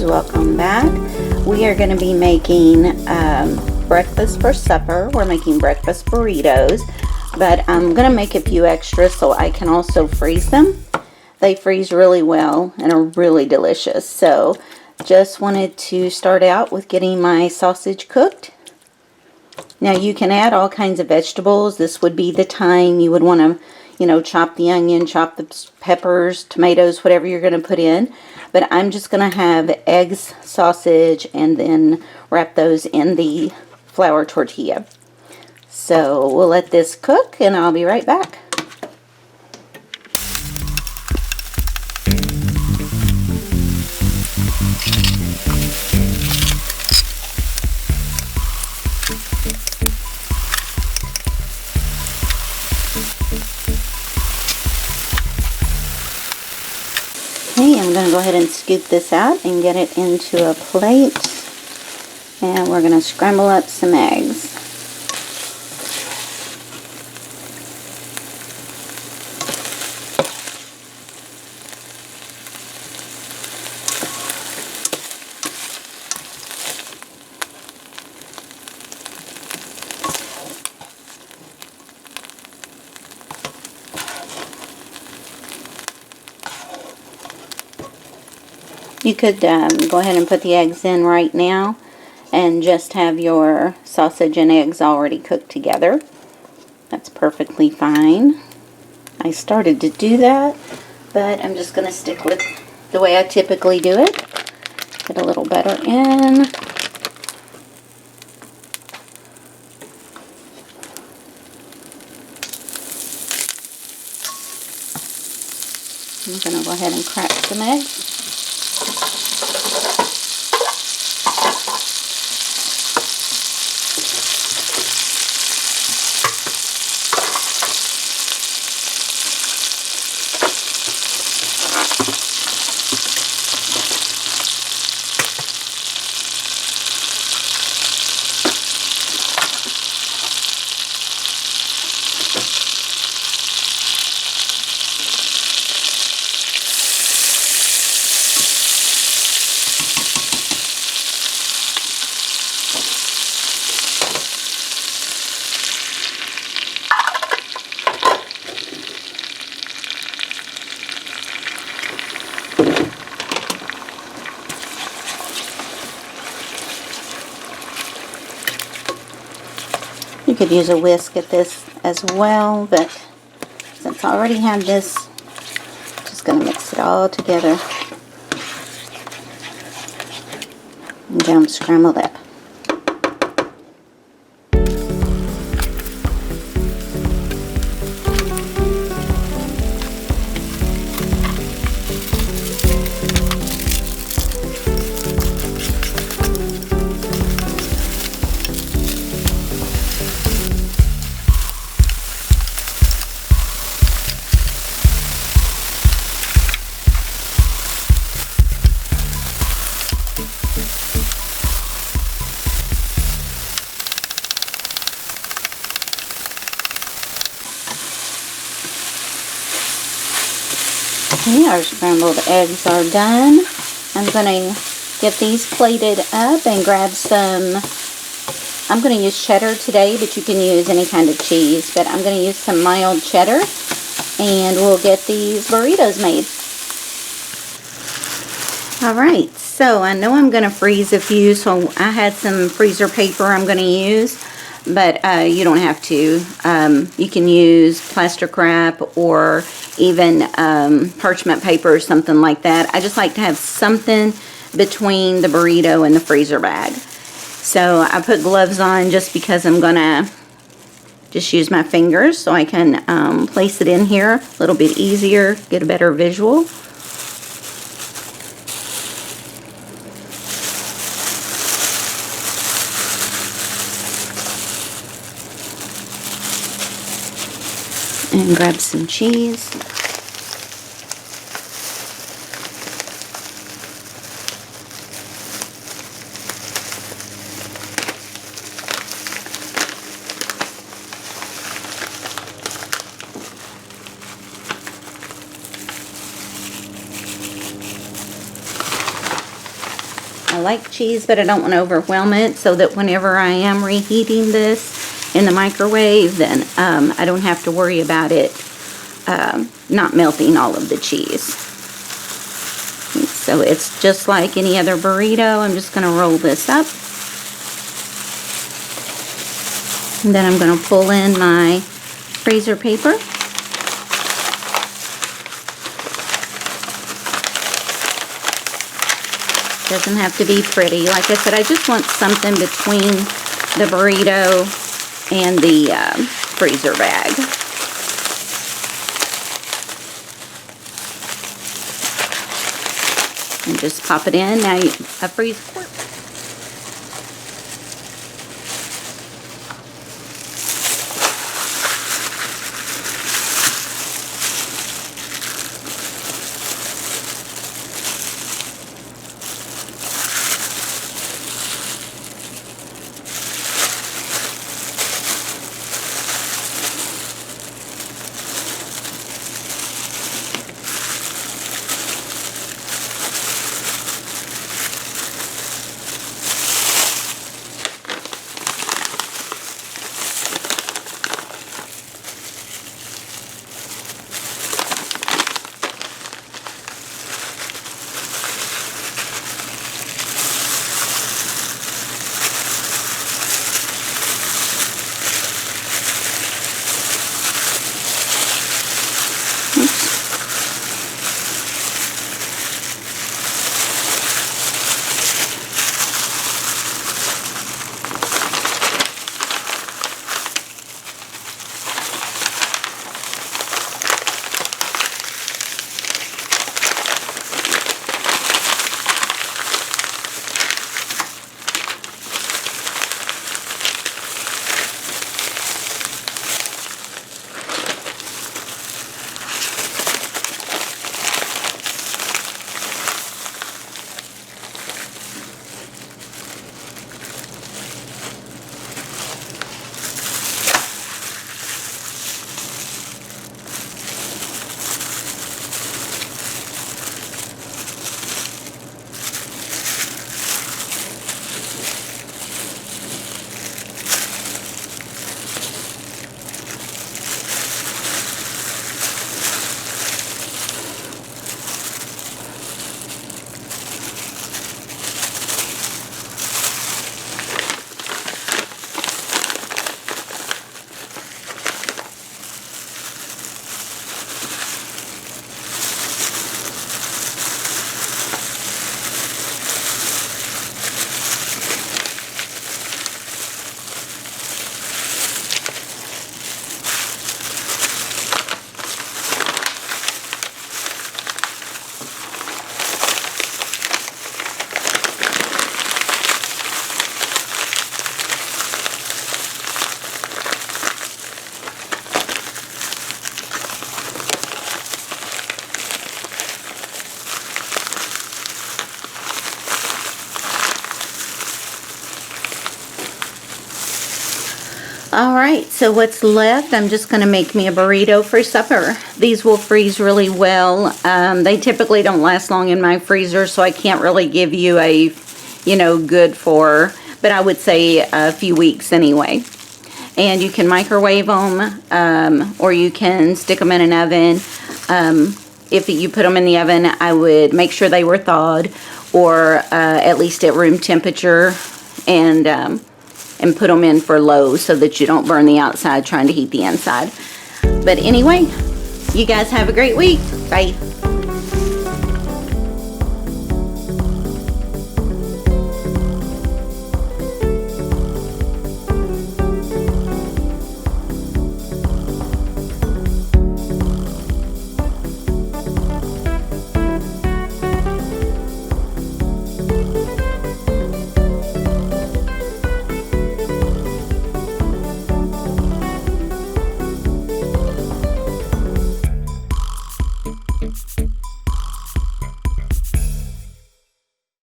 guys, welcome back. We are going to be making breakfast for supper. We're making breakfast burritos, but I'm going to make a few extras so I can also freeze them. They freeze really well and are really delicious. So just wanted to start out with getting my sausage cooked. Now you can add all kinds of vegetables. This would be the time you would want to, chop the onion, chop the peppers, tomatoes, whatever you're going to put in. But I'm just going to have eggs, sausage, and then wrap those in the flour tortilla. So we'll let this cook and I'll be right back. Okay, I'm going to go ahead and scoop this out and get it into a plate. And we're going to scramble up some eggs. You could go ahead and put the eggs in right now and just have your sausage and eggs already cooked together. That's perfectly fine. I started to do that, but I'm just going to stick with the way I typically do it. Get a little butter in. I'm going to go ahead and crack some eggs. You could use a whisk at this as well, but since I already have this, I'm just going to mix it all together and get them scrambled up. Okay, our scrambled eggs are done. I'm going to get these plated up and grab some, I'm going to use cheddar today, but you can use any kind of cheese, but I'm going to use some mild cheddar, and we'll get these burritos made. Alright, so I know I'm going to freeze a few, so I had some freezer paper I'm going to use, but you don't have to. You can use plastic wrap or even parchment paper or something like that. I just like to have something between the burrito and the freezer bag. So I put gloves on just because I'm going to just use my fingers so I can place it in here a little bit easier, get a better visual. And grab some cheese. like cheese, but I don't want to overwhelm it, so that whenever I am reheating this in the microwave, then I don't have to worry about it not melting all of the cheese. So it's just like any other burrito. I'm just going to roll this up. And then I'm going to pull in my freezer paper. Doesn't have to be pretty. Like I said, I just want something between the burrito and the freezer bag. And just pop it in. Now a freeze quart. Alright, so what's left, I'm just going to make me a burrito for supper. These will freeze really well. They typically don't last long in my freezer, so I can't really give you a, good for, but I would say a few weeks anyway. And you can microwave them, or you can stick them in an oven. If you put them in the oven, I would make sure they were thawed, or at least at room temperature, and put them in for low so that you don't burn the outside trying to heat the inside. But anyway, you guys have a great week. Bye.